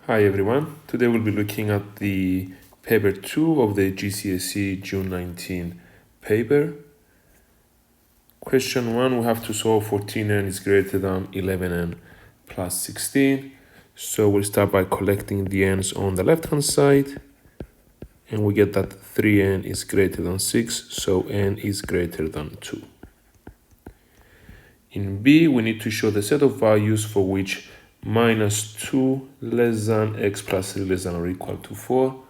Hi everyone, today we'll be looking at the paper 2 of the GCSE June 19 paper. Question 1, we have to solve 14n is greater than 11n plus 16. So we'll start by collecting the n's on the left hand side, and we get that 3n is greater than 6, so n is greater than 2. In B, we need to show the set of values for which minus 2 less than x plus 3 less than or equal to 4.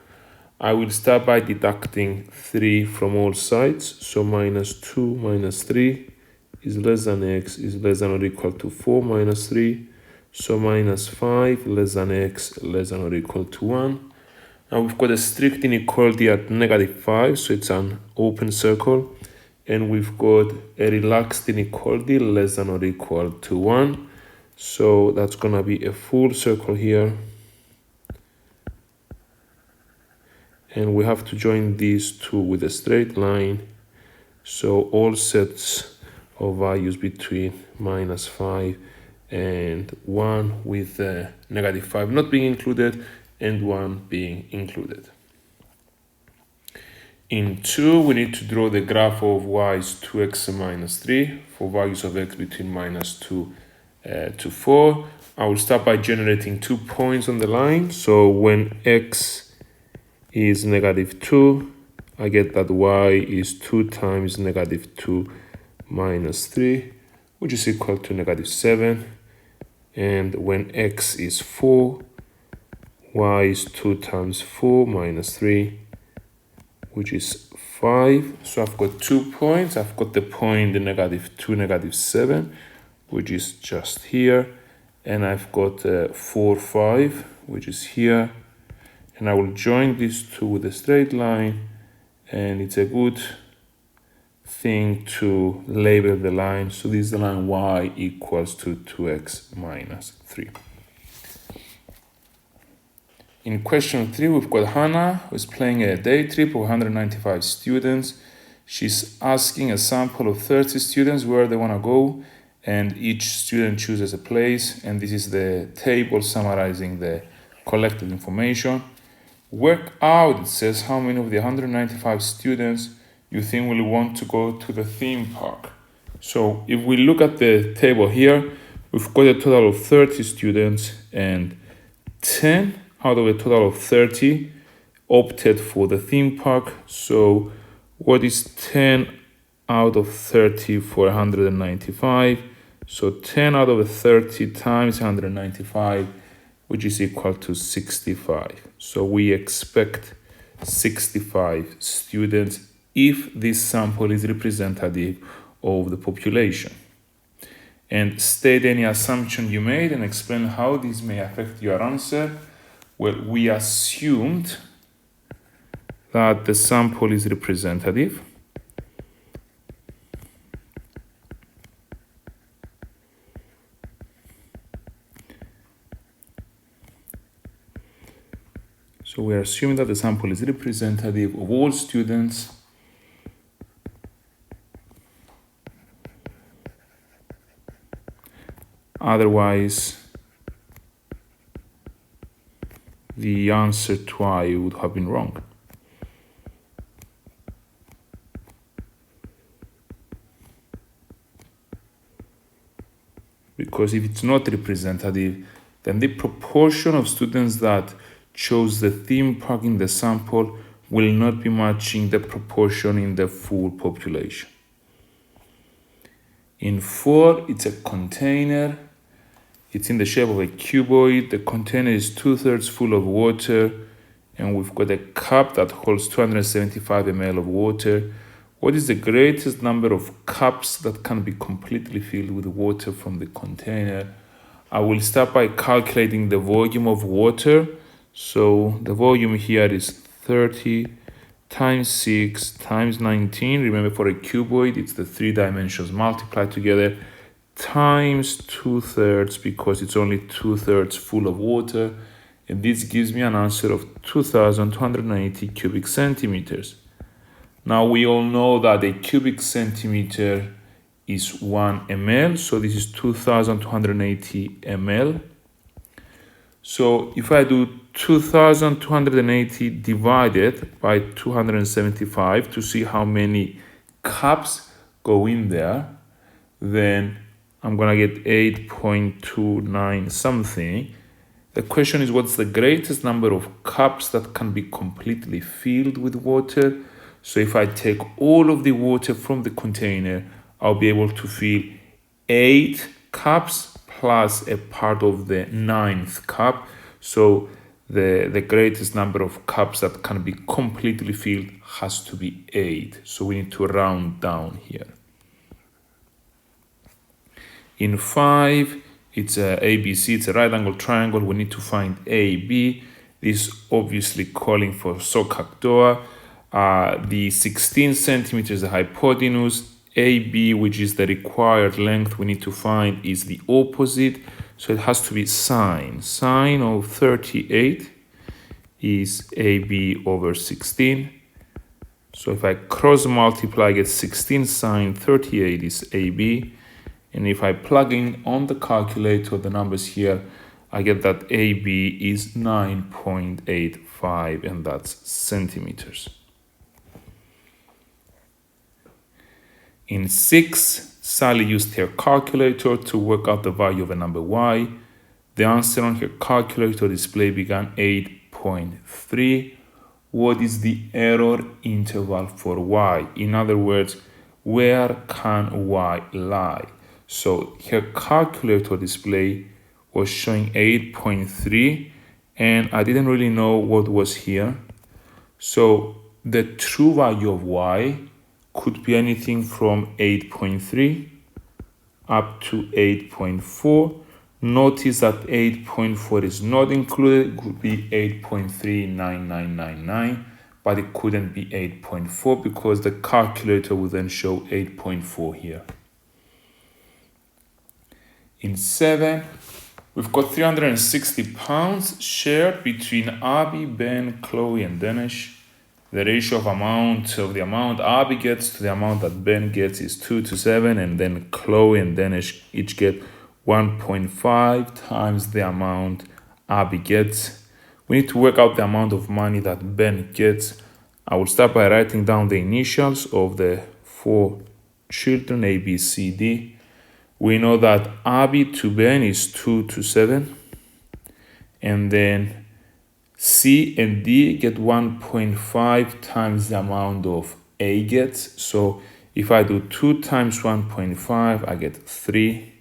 I will start by deducting 3 from all sides. So minus 2 minus 3 is less than x is less than or equal to 4 minus 3. So minus 5 less than x less than or equal to 1. Now we've got a strict inequality at -5, so it's an open circle. And we've got a relaxed inequality less than or equal to 1. So that's going to be a full circle here. And we have to join these two with a straight line. So all sets of values between -5 and 1 with -5 not being included and 1 being included. In 2, we need to draw the graph of y is 2x minus 3 for values of x between -2 to 4. I will start by generating 2 points on the line. So when x is -2, I get that y is 2 times -2 minus 3, which is equal to -7. And when x is 4, y is 2 times 4 minus 3, which is 5. So I've got 2 points. I've got the point the -2, -7, which is just here. And I've got 4, 5, which is here. And I will join these two with a straight line. And it's a good thing to label the line. So this is the line y equals to 2x minus 3. In question 3, we've got Hannah, who's planning a day trip of 195 students. She's asking a sample of 30 students where they want to go, and each student chooses a place. And this is the table summarizing the collected information. Work out, it says, how many of the 195 students you think will want to go to the theme park. So if we look at the table here, we've got a total of 30 students, and 10 out of a total of 30 opted for the theme park. So what is 10 out of 30 for 195? So 10 out of 30 times 195, which is equal to 65. So we expect 65 students if this sample is representative of the population. And state any assumption you made and explain how this may affect your answer. Well, we assumed that the sample is representative. So we are assuming that the sample is representative of all students. Otherwise, the answer to I would have been wrong. Because if it's not representative, then the proportion of students that chose the theme park in the sample will not be matching the proportion in the full population. In 4, it's a container. It's in the shape of a cuboid. The container is 2/3 full of water, and we've got a cup that holds 275 ml of water. What is the greatest number of cups that can be completely filled with water from the container? I will start by calculating the volume of water. So the volume here is 30 times 6 times 19. Remember, for a cuboid, it's the 3 dimensions multiplied together, times 2/3, because it's only 2/3 full of water. And this gives me an answer of 2,280 cubic centimeters. Now we all know that a cubic centimeter is 1 ml. So this is 2,280 ml. So if I do 2,280 divided by 275 to see how many cups go in there, then I'm gonna get 8.29 something. The question is, what's the greatest number of cups that can be completely filled with water? So if I take all of the water from the container, I'll be able to fill 8 cups plus a part of the 9th cup. So the greatest number of cups that can be completely filled has to be 8. So we need to round down here. In 5, it's a ABC, it's a right angle triangle. We need to find AB. This obviously calling for SOHCAHTOA. The 16 centimeters, the hypotenuse. AB, which is the required length we need to find, is the opposite. So it has to be sine. Sine of 38 is AB over 16. So if I cross multiply, I get 16 sine 38 is AB. And if I plug in on the calculator the numbers here, I get that AB is 9.85, and that's centimeters. In 6, Sally used her calculator to work out the value of a number y. The answer on her calculator display began 8.3. What is the error interval for y? In other words, where can y lie? So her calculator display was showing 8.3, and I didn't really know what was here. So the true value of y could be anything from 8.3 up to 8.4. Notice that 8.4 is not included. It could be 8.39999, but it couldn't be 8.4 because the calculator will then show 8.4 here. In 7, we've got 360 pounds shared between Abby, Ben, Chloe, and Danish. The ratio of the amount Abby gets to the amount that Ben gets is 2:7, and then Chloe and Danish each get 1.5 times the amount Abby gets. We need to work out the amount of money that Ben gets. I will start by writing down the initials of the 4 children, A, B, C, D. We know that Abby to Ben is 2:7, and then C and D get 1.5 times the amount of A gets. So if I do 2 times 1.5, I get 3.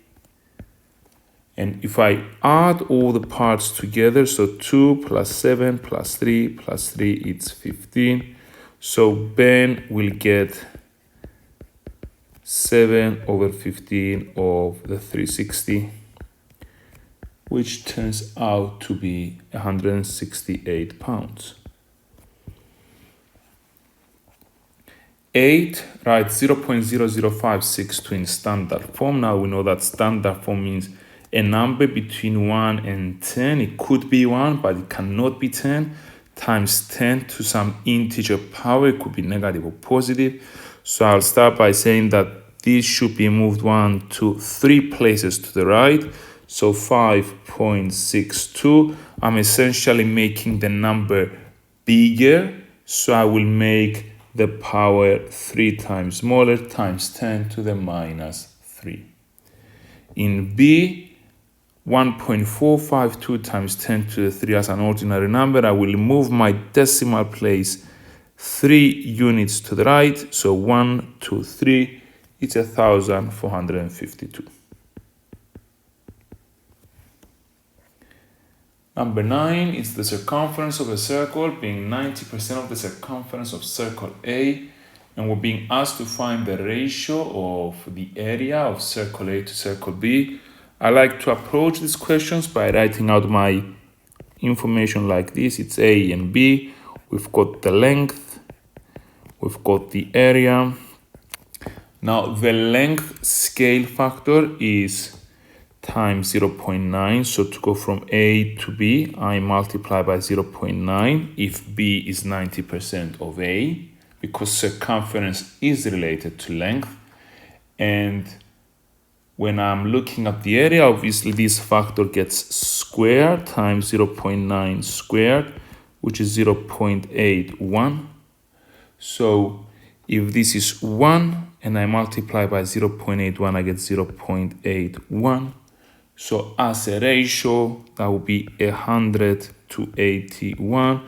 And if I add all the parts together, so 2 plus 7 plus 3 plus 3, it's 15. So Ben will get 7 over 15 of the 360, which turns out to be 168 pounds. 8, write 0.0056 in standard form. Now we know that standard form means a number between 1 and 10. It could be 1, but it cannot be 10, times 10 to some integer power. It could be negative or positive. So I'll start by saying that this should be moved 1 to 3 places to the right. So 5.62. I'm essentially making the number bigger. So I will make the power 3 times smaller, times 10 to the minus 3. In B, 1.452 times 10 to the 3 as an ordinary number. I will move my decimal place 3 units to the right. So 1, 2, 3. It's 1,452. Number 9 is the circumference of a circle being 90% of the circumference of circle A, and we're being asked to find the ratio of the area of circle A to circle B. I like to approach these questions by writing out my information like this. It's A and B. We've got the length. We've got the area. Now the length scale factor is times 0.9. So to go from A to B, I multiply by 0.9 if B is 90% of A, because circumference is related to length. And When I'm looking at the area, obviously this factor gets squared times 0.9 squared, which is 0.81. So if this is 1 and I multiply by 0.81, I get 0.81. So as a ratio, that would be 100 to 81.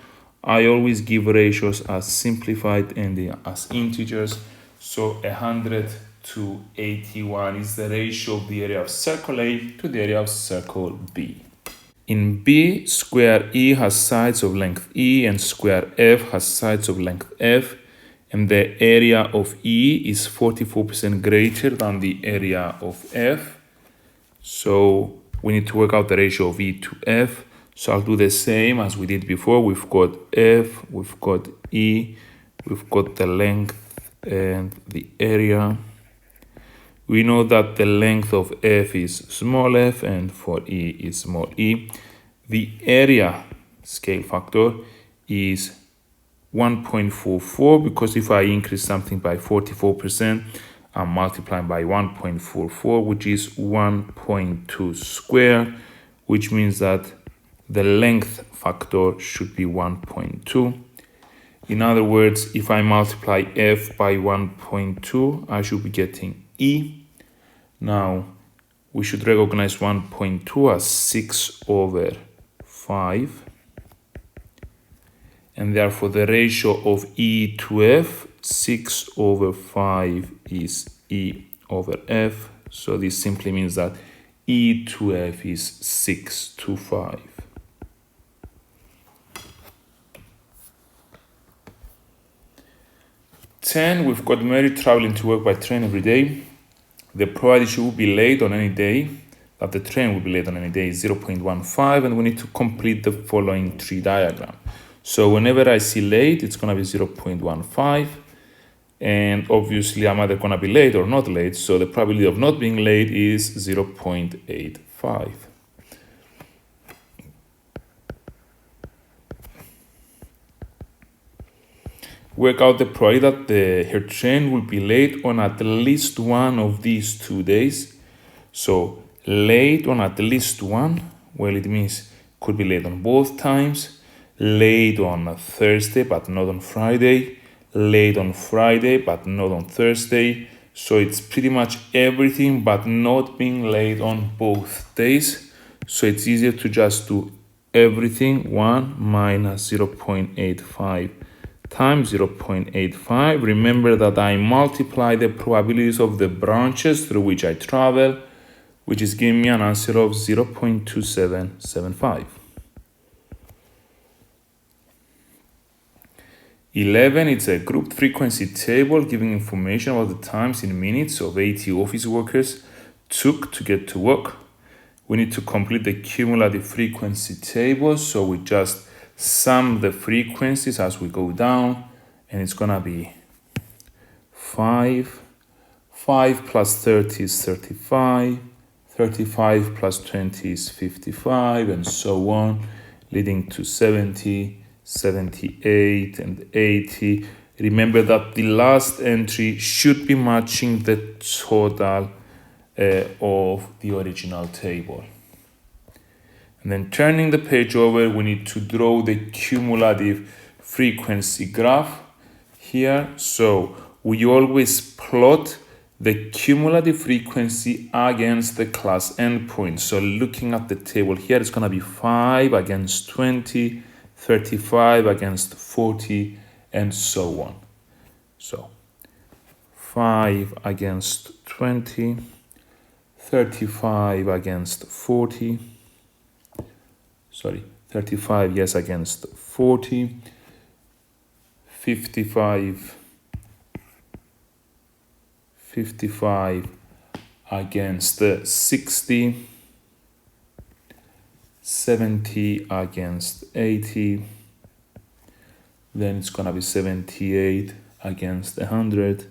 I always give ratios as simplified and as integers. So 100 to 81 is the ratio of the area of circle A to the area of circle B. In B, square E has sides of length E and square F has sides of length F, and the area of E is 44% greater than the area of F. So we need to work out the ratio of E to F. So I'll do the same as we did before. We've got F, we've got E, we've got the length and the area. We know that the length of F is small f and for E is small e. The area scale factor is 1.44 because if I increase something by 44%, I'm multiplying by 1.44, which is 1.2 squared, which means that the length factor should be 1.2. In other words, if I multiply F by 1.2, I should be getting E. Now, we should recognize 1.2 as 6 over 5. And therefore, the ratio of E to F, 6 over 5 is E over F. So this simply means that E to F is 6 to 5. We've got Mary traveling to work by train every day. The probability she will be late on any day, that the train will be late on any day, is 0.15, and we need to complete the following tree diagram. So whenever I see late, it's going to be 0.15, and obviously I'm either going to be late or not late, so the probability of not being late is 0.85. Work out the probability that her train will be late on at least one of these 2 days. So late on at least one, well, it means could be late on both times. Late on Thursday, but not on Friday. Late on Friday, but not on Thursday. So it's pretty much everything but not being late on both days. So it's easier to just do everything 1 minus 0.85 times 0.85. Remember that I multiply the probabilities of the branches through which I travel, which is giving me an answer of 0.2775. 11, it's a grouped frequency table giving information about the times in minutes of 80 office workers took to get to work. We need to complete the cumulative frequency table, so we just sum the frequencies as we go down, and it's gonna be 5 plus 30 is 35, 35 plus 20 is 55, and so on, leading to 70, 78, and 80. Remember that the last entry should be matching the total of the original table. And then turning the page over, we need to draw the cumulative frequency graph here. So we always plot the cumulative frequency against the class endpoint. So looking at the table here, it's going to be 5 against 20, 35 against 40, and so on. So 5 against 20, 35 against 40, 35, yes, against 40, 55 against 60, 70 against 80, then it's gonna be 78 against 100,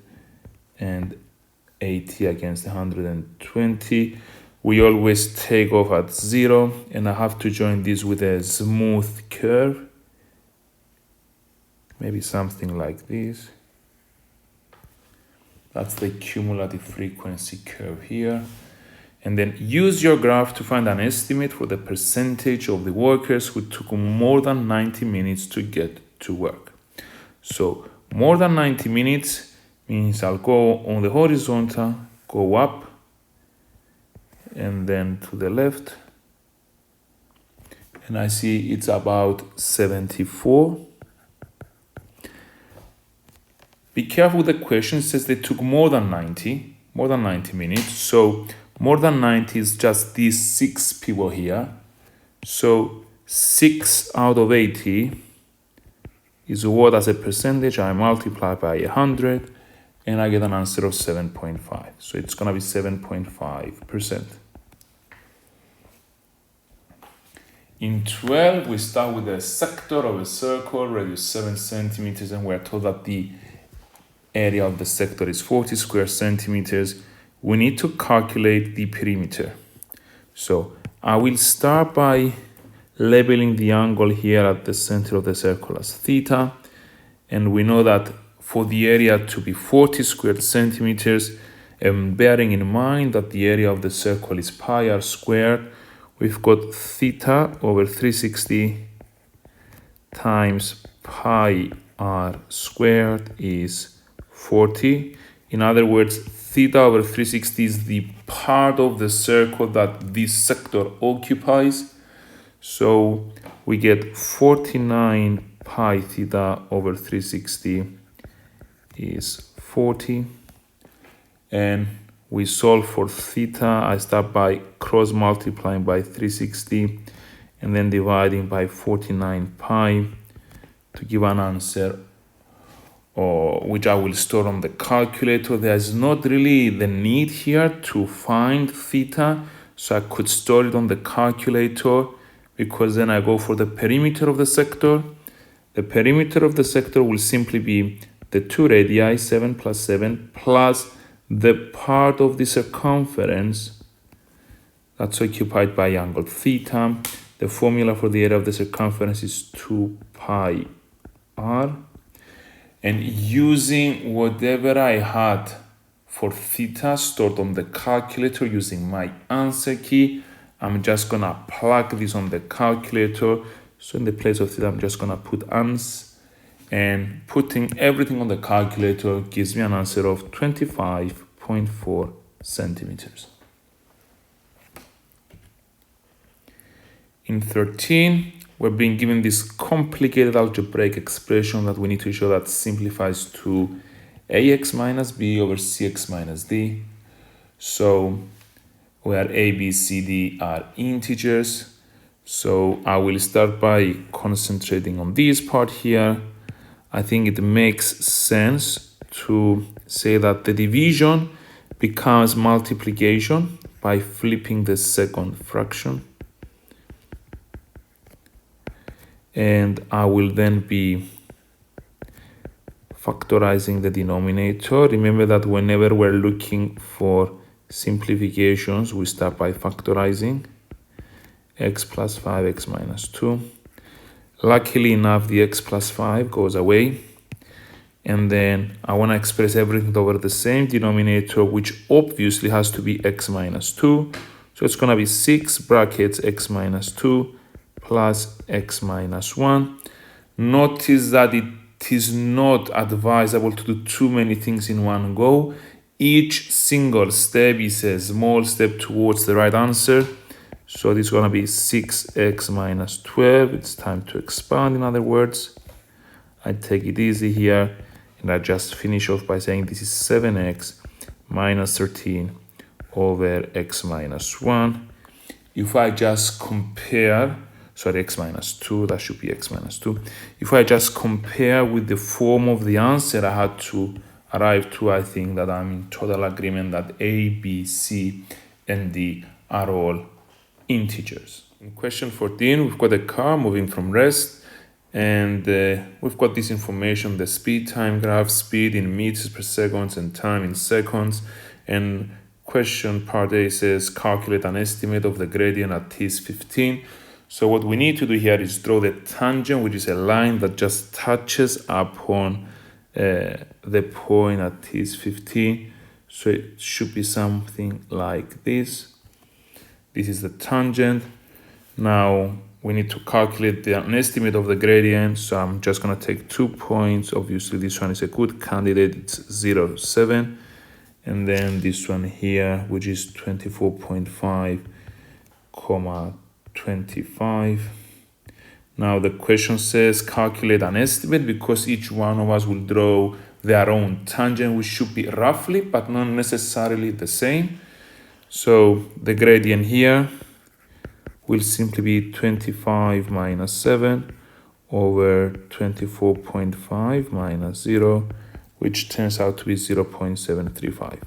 and 80 against 120. We always take off at 0, and I have to join this with a smooth curve. Maybe something like this. That's the cumulative frequency curve here. and then use your graph to find an estimate for the percentage of the workers who took more than 90 minutes to get to work. So more than 90 minutes means I'll go on the horizontal, go up, and then to the left, and I see it's about 74. Be careful with the question. It says they took more than 90 minutes. So more than 90 is just these 6 people here. So 6 out of 80 is what as a percentage. I multiply by 100 and I get an answer of 7.5. So it's gonna be 7.5%. In 12, we start with the sector of a circle, radius 7 centimeters, and we're told that the area of the sector is 40 square centimeters. We need to calculate the perimeter. So I will start by labeling the angle here at the center of the circle as theta. And we know that for the area to be 40 square centimeters, and bearing in mind that the area of the circle is pi r squared, we've got theta over 360 times pi r squared is 40. In other words, theta over 360 is the part of the circle that this sector occupies. So we get 49 pi theta over 360 is 40. And we solve for theta. I start by cross multiplying by 360 and then dividing by 49 pi to give an answer, which I will store on the calculator. There's not really the need here to find theta, so I could store it on the calculator, because then I go for the perimeter of the sector. The perimeter of the sector will simply be the 2 radii, 7 plus 7, plus the part of the circumference that's occupied by angle theta. The formula for the area of the circumference is 2 pi r. And using whatever I had for theta stored on the calculator using my answer key, I'm just gonna plug this on the calculator. So in the place of theta, I'm just gonna put ans, and putting everything on the calculator gives me an answer of 25.4 centimeters. In 13, we're being given this complicated algebraic expression that we need to show that simplifies to ax minus b over cx minus d. So where a, b, c, d are integers. So I will start by concentrating on this part here. I think it makes sense to say that the division becomes multiplication by flipping the second fraction. And I will then be factorizing the denominator. Remember that whenever we're looking for simplifications, we start by factorizing. X plus 5, x minus 2. Luckily enough, the x plus 5 goes away. And then I want to express everything over the same denominator, which obviously has to be x minus 2. So it's going to be 6 brackets x minus 2 plus x minus 1. Notice that it is not advisable to do too many things in one go. Each single step is a small step towards the right answer. So this is going to be 6x minus 12. It's time to expand, in other words. I take it easy here, and I just finish off by saying this is 7x minus 13 over x minus 1. If I just compare, sorry, x minus 2, that should be x minus 2. If I just compare with the form of the answer I had to arrive to, I think that I'm in total agreement that A, B, C, and D are all integers. In question 14, we've got a car moving from rest, and we've got this information, the speed time graph, speed in meters per second and time in seconds. And question part A says calculate an estimate of the gradient at t is 15. So what we need to do here is draw the tangent, which is a line that just touches upon the point at t is 15. So it should be something like this. This is the tangent. Now we need to calculate an estimate of the gradient. So I'm just going to take 2 points. Obviously, this one is a good candidate. It's 0, 7. And then this one here, which is 24.5, 25. Now the question says calculate an estimate, because each one of us will draw their own tangent, which should be roughly, but not necessarily the same. So the gradient here will simply be 25 minus 7 over 24.5 minus 0, which turns out to be 0.735.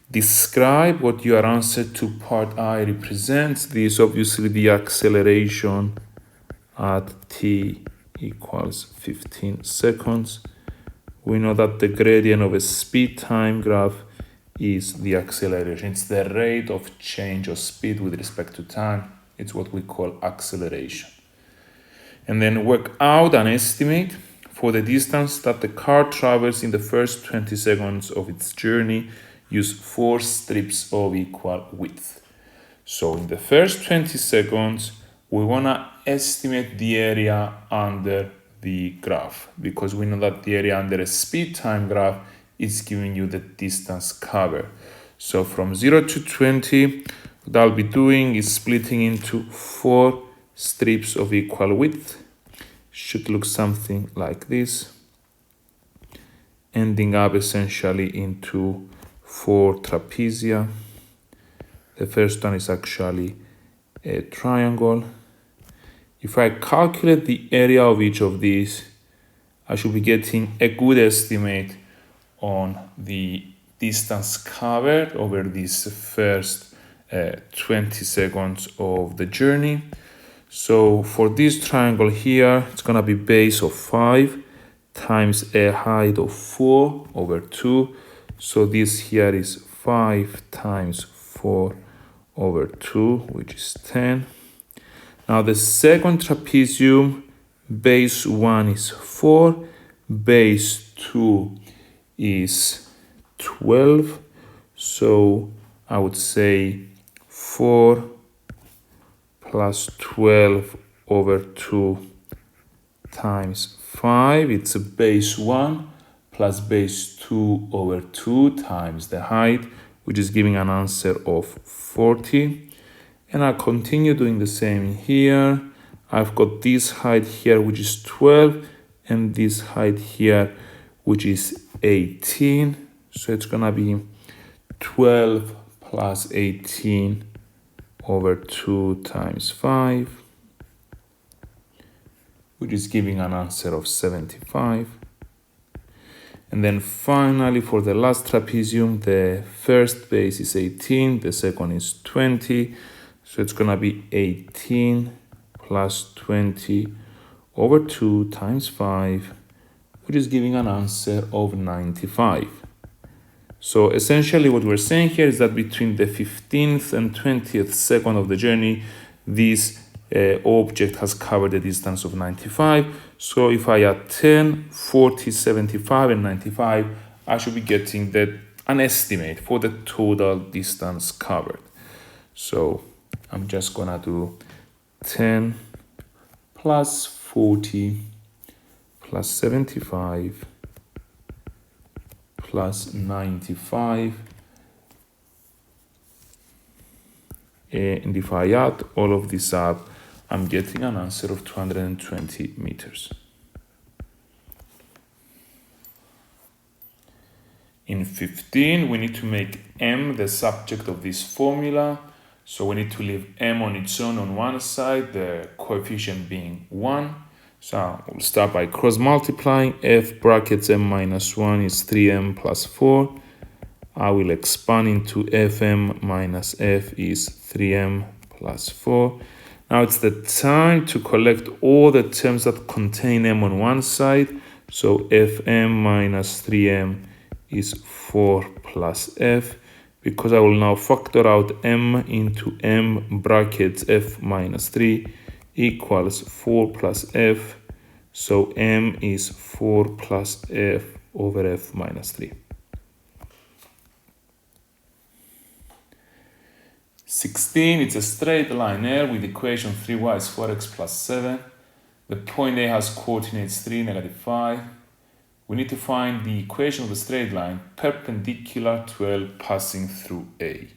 Describe what your answer to part I represents. This is obviously the acceleration at t equals 15 seconds. We know that the gradient of a speed time graph is the acceleration. It's the rate of change of speed with respect to time. It's what we call acceleration. And then work out an estimate for the distance that the car travels in the first 20 seconds of its journey. Use 4 strips of equal width. So in the first 20 seconds, we want to estimate the area under the graph, because we know that the area under a speed time graph is giving you the distance covered. So from 0 to 20, what I'll be doing is splitting into 4 strips of equal width. Should look something like this, ending up essentially into 4 trapezia. The first one is actually a triangle. If I calculate the area of each of these, I should be getting a good estimate on the distance covered over these first 20 seconds of the journey. So for this triangle here, it's going to be base of 5 times a height of 4 over 2. So this here is 5 times 4 over 2, which is 10. Now the second trapezium, base 1 is 4, base 2 is 12. So I would say 4 plus 12 over 2 times 5. It's a base 1 plus base 2 over 2 times the height, which is giving an answer of 40. And I continue doing the same here. I've got this height here, which is 12, and this height here, which is 18. So it's gonna be 12 plus 18 over 2 times 5, which is giving an answer of 75. And then finally, for the last trapezium, the first base is 18, the second is 20. So it's going to be 18 plus 20 over 2 times 5, which is giving an answer of 95. So essentially what we're saying here is that between the 15th and 20th second of the journey, this object has covered the distance of 95. So if I add 10, 40, 75, and 95, I should be getting an estimate for the total distance covered. So I'm just gonna do 10 plus 40 plus 75 plus 95. And if I add all of this up, I'm getting an answer of 220 meters. In 15, we need to make m the subject of this formula. So we need to leave m on its own on one side, the coefficient being 1. So we'll start by cross multiplying. F brackets m minus 1 is 3m plus 4. I will expand into fm minus f is 3m plus 4. Now it's the time to collect all the terms that contain m on one side. So fm minus 3m is 4 plus f. Because I will now factor out m into m brackets f minus 3 equals 4 plus f. So m is 4 plus f over f minus 3. 16, it's a straight line L with equation 3y is 4x plus 7. The point A has coordinates 3, -5. We need to find the equation of the straight line perpendicular to L passing through A.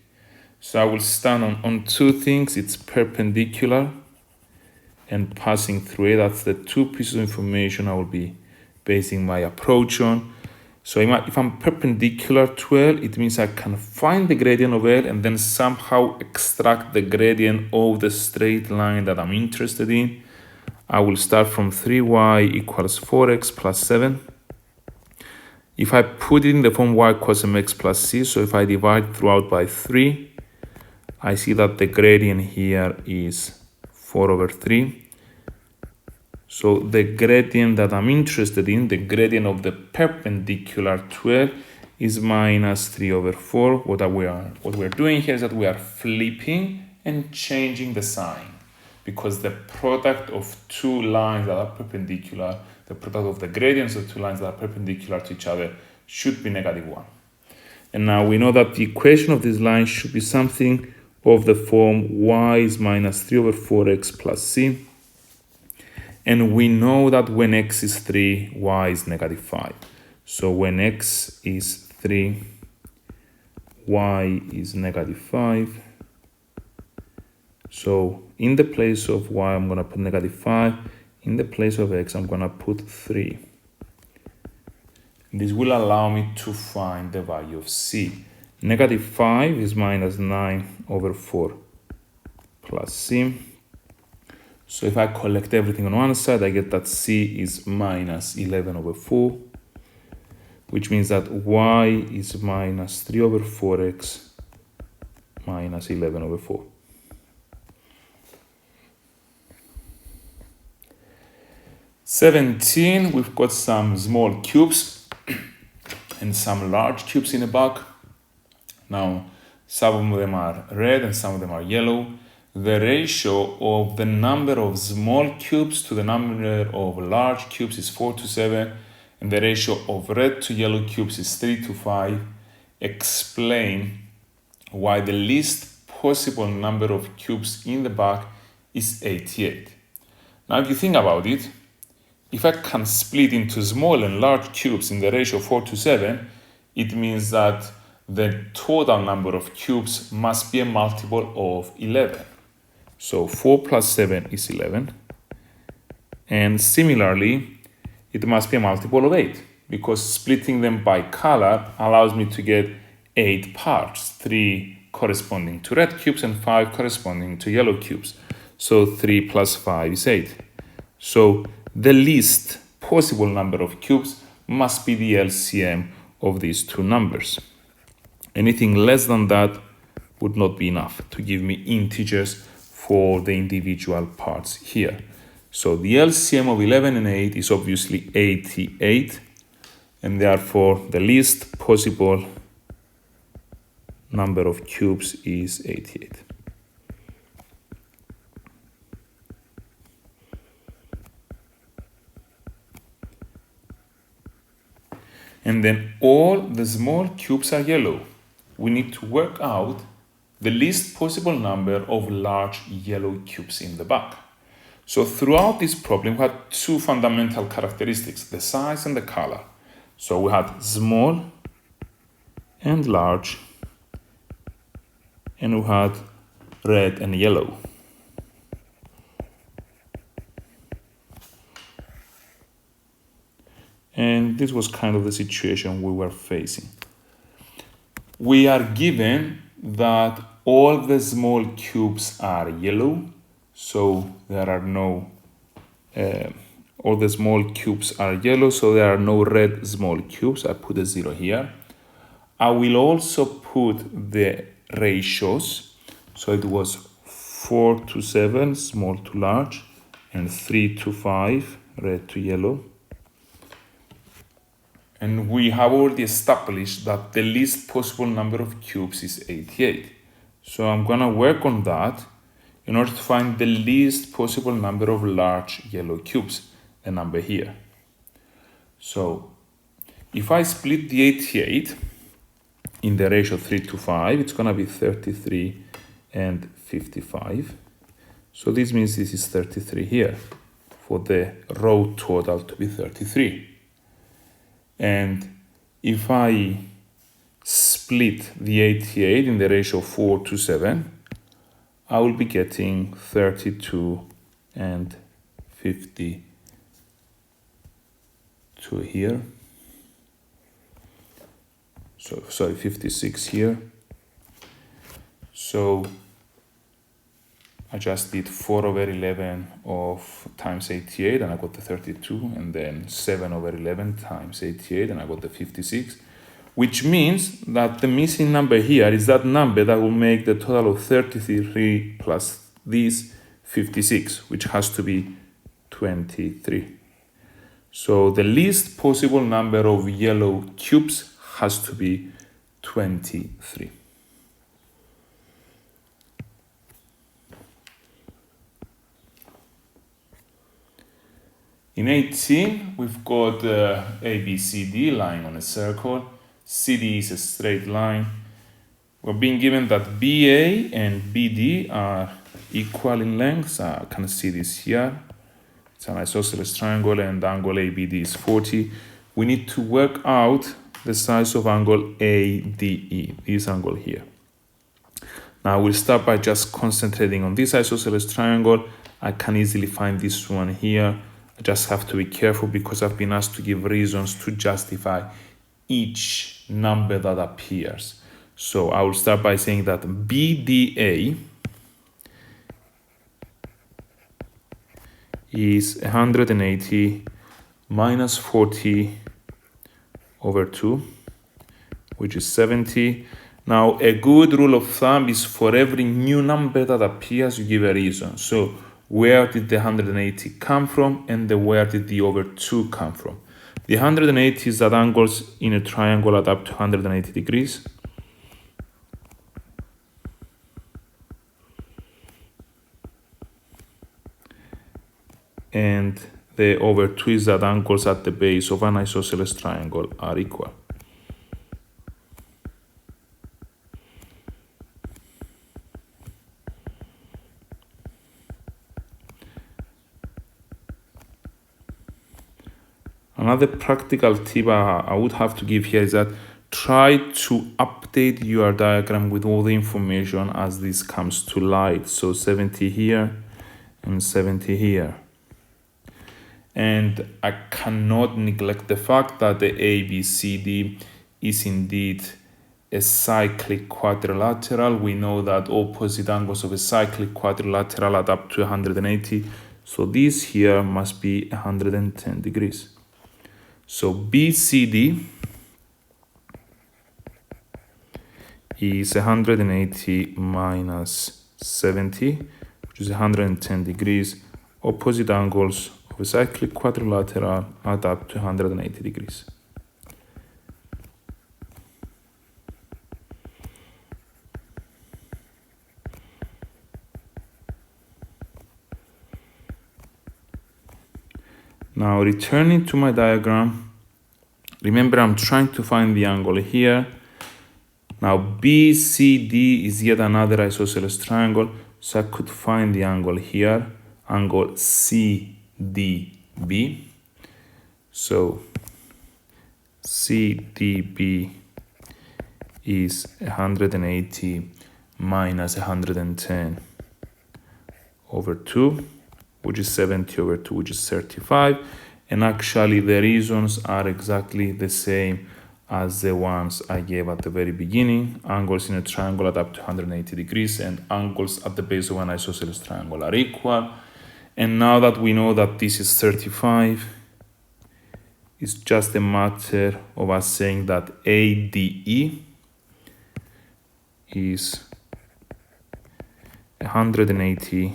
So I will stand on two things. It's perpendicular and passing through A. That's the two pieces of information I will be basing my approach on. So if I'm perpendicular to L, it means I can find the gradient of L and then somehow extract the gradient of the straight line that I'm interested in. I will start from 3y equals 4x plus 7. If I put it in the form y equals mx plus c, so if I divide throughout by 3, I see that the gradient here is 4 over 3. So the gradient that I'm interested in, the gradient of the perpendicular to L, is minus 3 over 4. What we're doing here is that we are flipping and changing the sign, because the product of two lines that are perpendicular, the product of the gradients of two lines that are perpendicular to each other should be -1. And now we know that the equation of this line should be something of the form y is minus 3 over 4x plus c. And we know that when x is 3, y is -5. So when x is 3, y is -5. So in the place of y, I'm going to put -5. In the place of x, I'm going to put 3. This will allow me to find the value of c. -5 is minus 9 over 4 plus c. So if I collect everything on one side, I get that c is minus 11 over 4, which means that y is minus 3 over 4x minus 11 over 4. '17, we've got some small cubes and some large cubes in the back. Now, some of them are red and some of them are yellow. The ratio of the number of small cubes to the number of large cubes is 4:7, and the ratio of red to yellow cubes is 3:5. Explain why the least possible number of cubes in the back is 88. Now, if you think about it, if I can split into small and large cubes in the ratio 4:7, it means that the total number of cubes must be a multiple of 11. So 4 plus 7 is 11. And similarly, it must be a multiple of 8, because splitting them by color allows me to get 8 parts, 3 corresponding to red cubes and 5 corresponding to yellow cubes. So 3 plus 5 is 8. So the least possible number of cubes must be the LCM of these two numbers. Anything less than that would not be enough to give me integers for the individual parts here. So the LCM of 11 and 8 is obviously 88, and therefore the least possible number of cubes is 88. And then all the small cubes are yellow. We need to work out the least possible number of large yellow cubes in the back. So throughout this problem, we had two fundamental characteristics, the size and the color. So we had small and large, and we had red and yellow. And this was kind of the situation we were facing. We are given that all the small cubes are yellow, so there are no, all the small cubes are yellow, so there are no red small cubes. I put a 0 here. I will also put the ratios. So it was 4:7, small to large, and 3:5, red to yellow. And we have already established that the least possible number of cubes is 88. So I'm going to work on that in order to find the least possible number of large yellow cubes, the number here. So if I split the 88 in the ratio 3:5, it's going to be 33 and 55. So this means this is 33 here for the row total to be 33. And if I split the 88 in the ratio 4 to 7, I will be getting 32 and 52 here. So, sorry, 56 here. So I just did 4 over 11 of times 88 and I got the 32, and then 7 over 11 times 88 and I got the 56, which means that the missing number here is that number that will make the total of 33 plus this 56, which has to be 23. So the least possible number of yellow cubes has to be 23. In 18, we've got ABCD lying on a circle. CD is a straight line. We're being given that BA and BD are equal in length. So I can see this here. It's an isosceles triangle and angle ABD is 40. We need to work out the size of angle ADE, this angle here. Now we'll start by just concentrating on this isosceles triangle. I can easily find this one here. I just have to be careful because I've been asked to give reasons to justify each number that appears. So I will start by saying that BDA is 180 minus 40 over 2, which is 70. Now, a good rule of thumb is for every new number that appears, you give a reason. So where did the 180 come from, and where did the over 2 come from? The 180 is that angles in a triangle add up to 180 degrees. And the over 2 is that angles at the base of an isosceles triangle are equal. Another practical tip I would have to give here is that try to update your diagram with all the information as this comes to light. So 70 here and 70 here. And I cannot neglect the fact that the ABCD is indeed a cyclic quadrilateral. We know that opposite angles of a cyclic quadrilateral add up to 180. So this here must be 110 degrees. So BCD is 180 minus 70, which is 110 degrees. Opposite angles of a cyclic quadrilateral add up to 180 degrees. Now returning to my diagram, remember I'm trying to find the angle here. Now BCD is yet another isosceles triangle, so I could find the angle here, angle CDB. So CDB is 180 minus 110 over 2, which is 70 over 2, which is 35. And actually the reasons are exactly the same as the ones I gave at the very beginning. Angles in a triangle add up to 180 degrees, and angles at the base of an isosceles triangle are equal. And now that we know that this is 35, it's just a matter of us saying that ADE is 180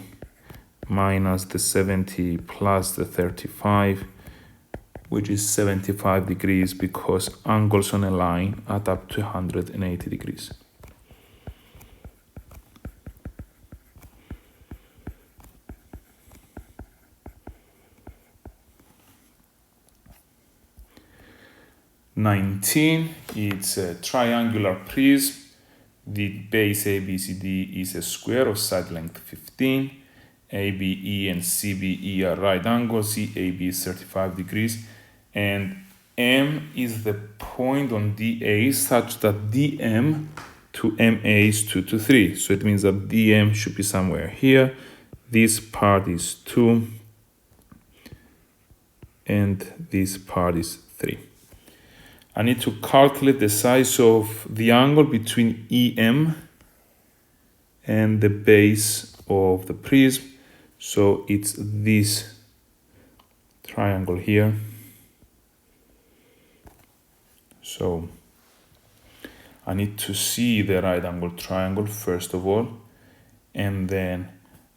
minus the 70 plus the 35, which is 75 degrees, because angles on a line add up to 180 degrees. (19) It's a triangular prism the base ABCD is a square of side length 15. ABE and CBE are right angles. CAB is 35 degrees. And M is the point on DA such that DM to MA is 2 to 3. So it means that DM should be somewhere here. This part is 2. And this part is 3. I need to calculate the size of the angle between EM and the base of the prism. So it's this triangle here. So I need to see the right angle triangle first of all, and then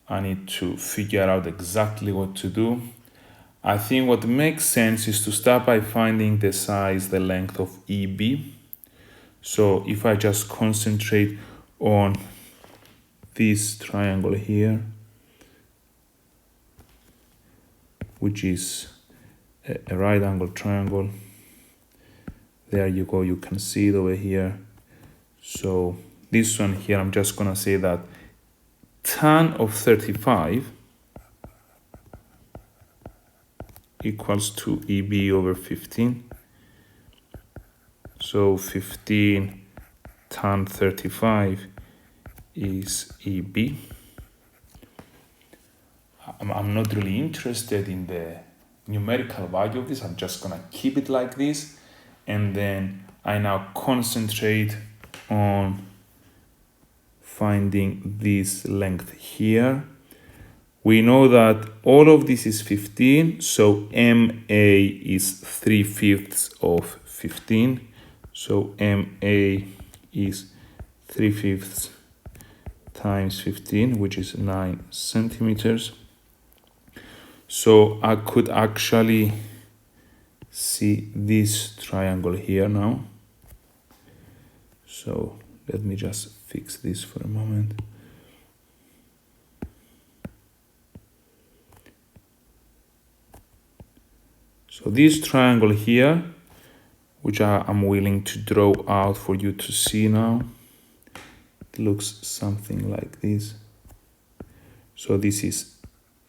I need to figure out exactly what to do. I think what makes sense is to start by finding the size, the length of EB. So if I just concentrate on this triangle here, which is a right angle triangle, there you go, you can see it over here. So this one here, I'm just gonna say that tan of 35 equals to EB over 15. So 15 tan 35 is EB. I'm not really interested in the numerical value of this. I'm just gonna keep it like this. And then I now concentrate on finding this length here. We know that all of this is 15, so MA is 3/5 of 15. So MA is 3/5 times 15, which is 9 centimeters. So I could actually see this triangle here now. So let me just fix this for a moment. So this triangle here, which I'm willing to draw out for you to see now, it looks something like this. So this is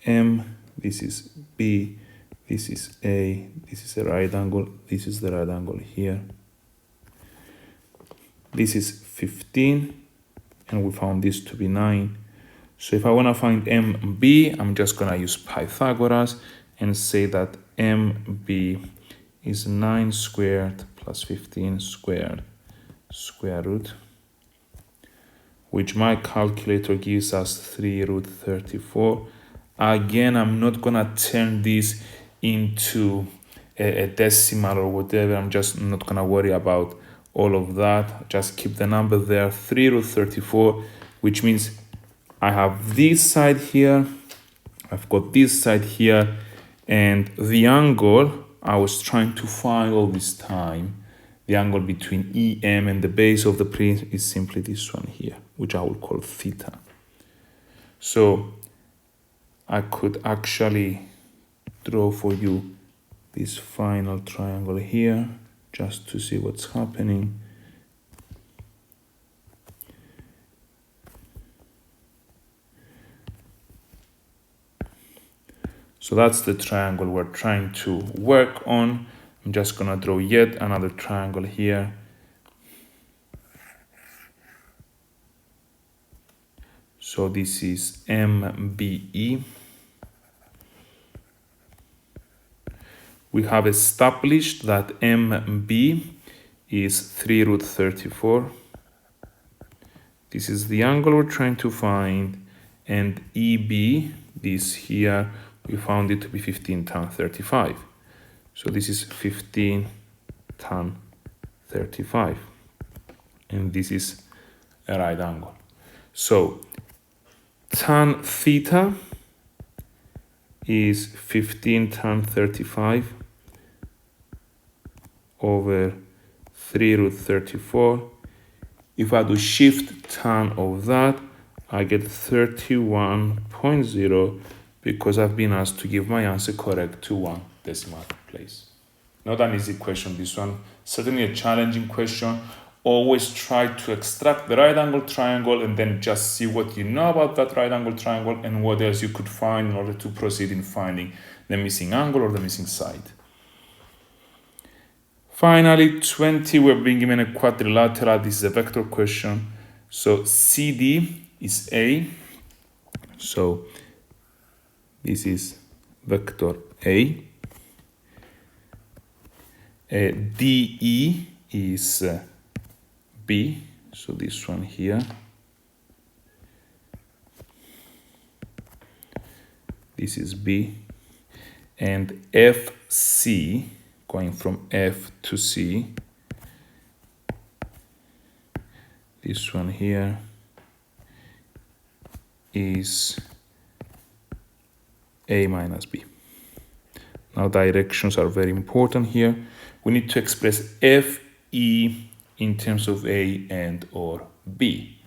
M, this is B, this is A, this is a right angle, this is the right angle here. This is 15, and we found this to be 9. So if I want to find MB, I'm just going to use Pythagoras and say that MB is 9 squared plus 15 squared square root, which my calculator gives us 3 root 34. Again, I'm not going to turn this into a decimal or whatever. I'm just not going to worry about all of that. Just keep the number there, 3 root 34, which means I have this side here, I've got this side here, and the angle I was trying to find all this time, the angle between EM and the base of the prism, is simply this one here, which I will call theta. So I could actually draw for you this final triangle here, just to see what's happening. So that's the triangle we're trying to work on. I'm just gonna draw yet another triangle here. So this is MBE. We have established that MB is 3 root 34. This is the angle we're trying to find, and EB, this here, we found it to be 15 tan 35. So this is 15 tan 35. And this is a right angle. So tan theta is 15 tan 35 over 3 root 34. If I do shift tan of that, I get 31.0 because I've been asked to give my answer correct to 1 decimal place. Not an easy question, this one. Certainly a challenging question. always try to extract the right angle triangle and then just see what you know about that right angle triangle and what else you could find in order to proceed in finding the missing angle or the missing side. Finally, 20, we're being given a quadrilateral. This is a vector question. So CD is A. So this is vector A. DE is B. So this one here. This is B. And FC, going from F to C, this one here is A minus B. Now directions are very important here. We need to express FE in terms of A and or B.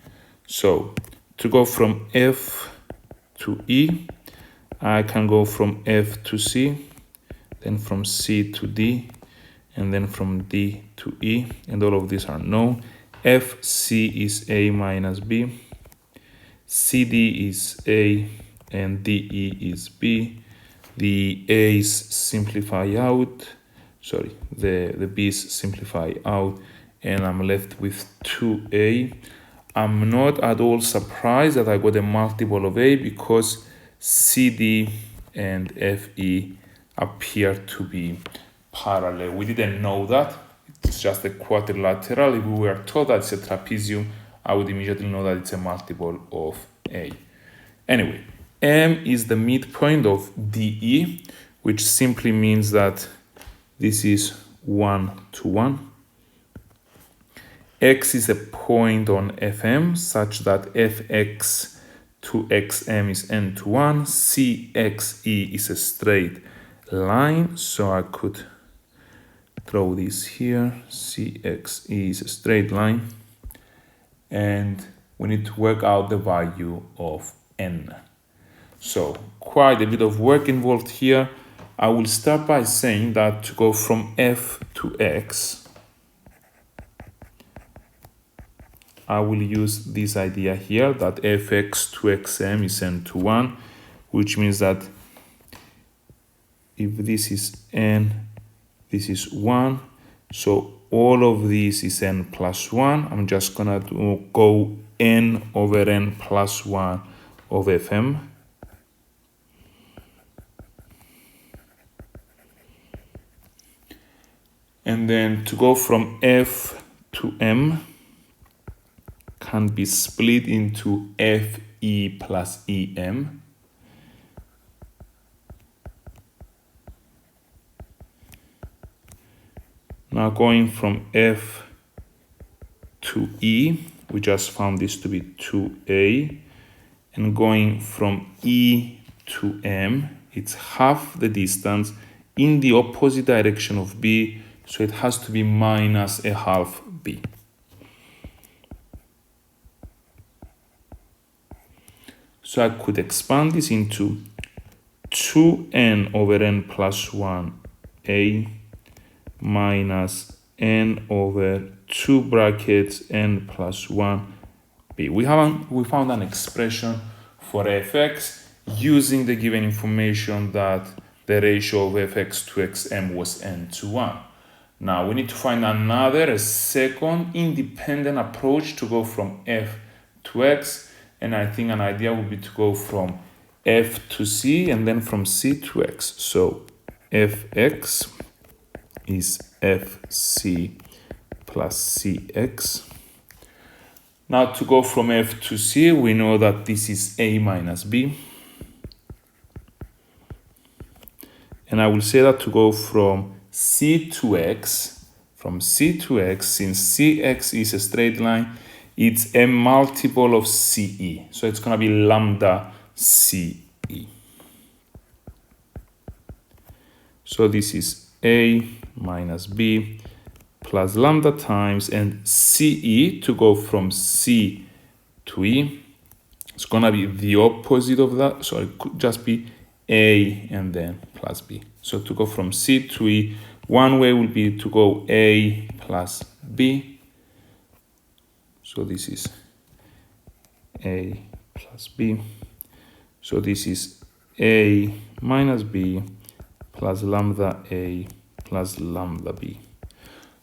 So to go from F to E, I can go from F to C, then from C to D, and then from D to E, and all of these are known. FC is A minus B, CD is A, and DE is B. The A's simplify out, sorry, the B's simplify out, and I'm left with 2A. I'm not at all surprised that I got a multiple of A because CD and FE appear to be parallel. We didn't know that. It's just a quadrilateral. If we were told that it's a trapezium, I would immediately know that it's a multiple of A. Anyway, M is the midpoint of DE, which simply means that this is 1 to 1. X is a point on FM such that Fx to XM is n to 1. CXE is a straight line, so I could draw this here. CXE is a straight line, and we need to work out the value of n. So quite a bit of work involved here. I will start by saying that to go from F to X, I will use this idea here that Fx to Xm is n to 1, which means that if this is n, this is 1. So all of this is n plus 1. I'm just gonna go n over n plus 1 of Fm. And then to go from F to M can be split into Fe plus Em. Now going from F to E, we just found this to be 2A. And going from E to M, it's half the distance in the opposite direction of B, so it has to be minus a half B. So I could expand this into 2n over n plus 1a minus n over 2 brackets n plus 1b. We found an expression for fx using the given information that the ratio of fx to xm was n to 1. Now we need to find a second independent approach to go from f to x. And I think an idea would be to go from F to C and then from C to X. So Fx is Fc plus Cx. Now to go from F to C, we know that this is A minus B. And I will say that to go from C to X, since Cx is a straight line, it's a multiple of CE. So it's going to be lambda CE. So this is A minus B plus lambda times, and CE to go from C to E, it's going to be the opposite of that. So it could just be A and then plus B. So to go from C to E, one way will be to go A plus B. So this is A plus B. So this is A minus B plus lambda A plus lambda B.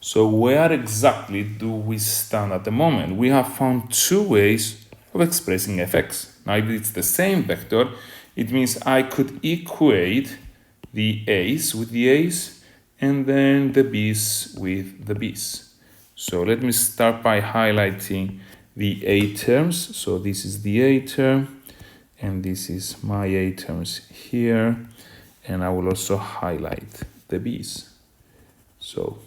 So where exactly do we stand at the moment? We have found two ways of expressing fx. Now, if it's the same vector, it means I could equate the a's with the a's and then the b's with the b's. So let me start by highlighting the a terms. So this is the a term, and this is my a terms here, and I will also highlight the b's. So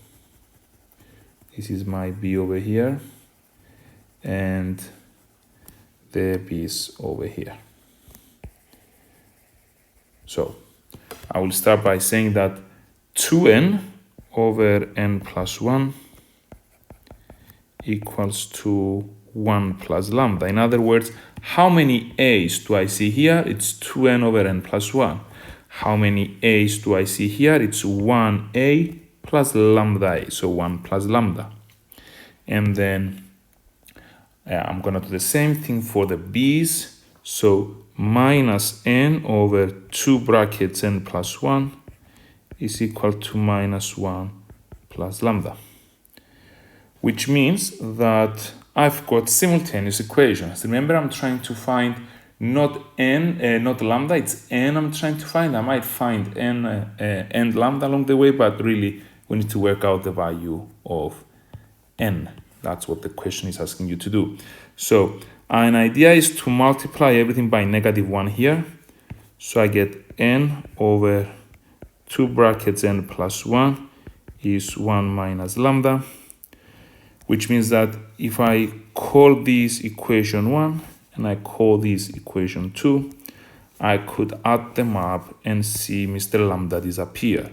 this is my b over here, and the b's over here. So I will start by saying that 2n over n plus 1 equals to 1 plus lambda. In other words, how many a's do I see here? It's 2n over n plus 1. How many a's do I see here? It's 1a plus lambda a, so 1 plus lambda. And then I'm going to do the same thing for the b's. So minus n over 2 brackets n plus 1 is equal to minus 1 plus lambda, which means that I've got simultaneous equations. Remember, I'm trying to find not n, not lambda, it's n I'm trying to find. I might find n and lambda along the way, but really we need to work out the value of n. That's what the question is asking you to do. So an idea is to multiply everything by -1 here. So I get n over 2 brackets n plus 1 is 1 minus lambda, which means that if I call this equation 1 and I call this equation 2, I could add them up and see Mr. Lambda disappear,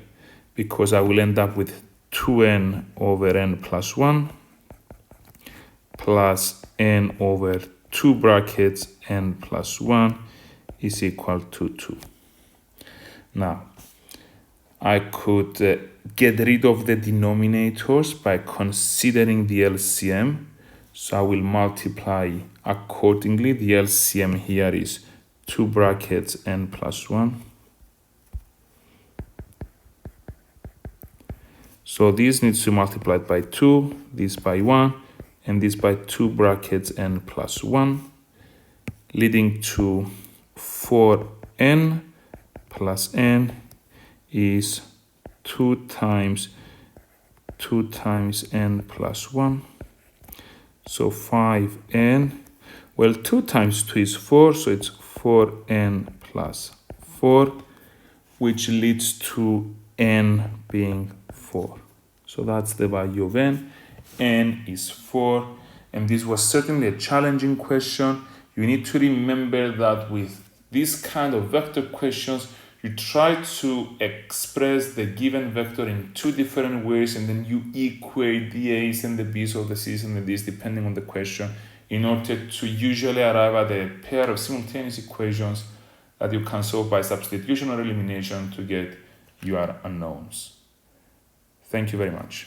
because I will end up with 2n over n plus 1 plus n over 2 brackets n plus 1 is equal to 2. Now, I could get rid of the denominators by considering the LCM. So I will multiply accordingly. The LCM here is 2 brackets n plus 1. So this needs to be multiplied by 2, this by 1, and this by 2 brackets n plus 1, leading to 4n plus n is 2 times n plus 1. So 5n, well, 2 times 2 is 4, so it's 4n plus 4, which leads to n being 4. So that's the value of n. N is 4, and this was certainly a challenging question. You need to remember that with this kind of vector questions, you try to express the given vector in 2 different ways, and then you equate the a's and the b's or the c's and the d's depending on the question, in order to usually arrive at a pair of simultaneous equations that you can solve by substitution or elimination to get your unknowns. Thank you very much.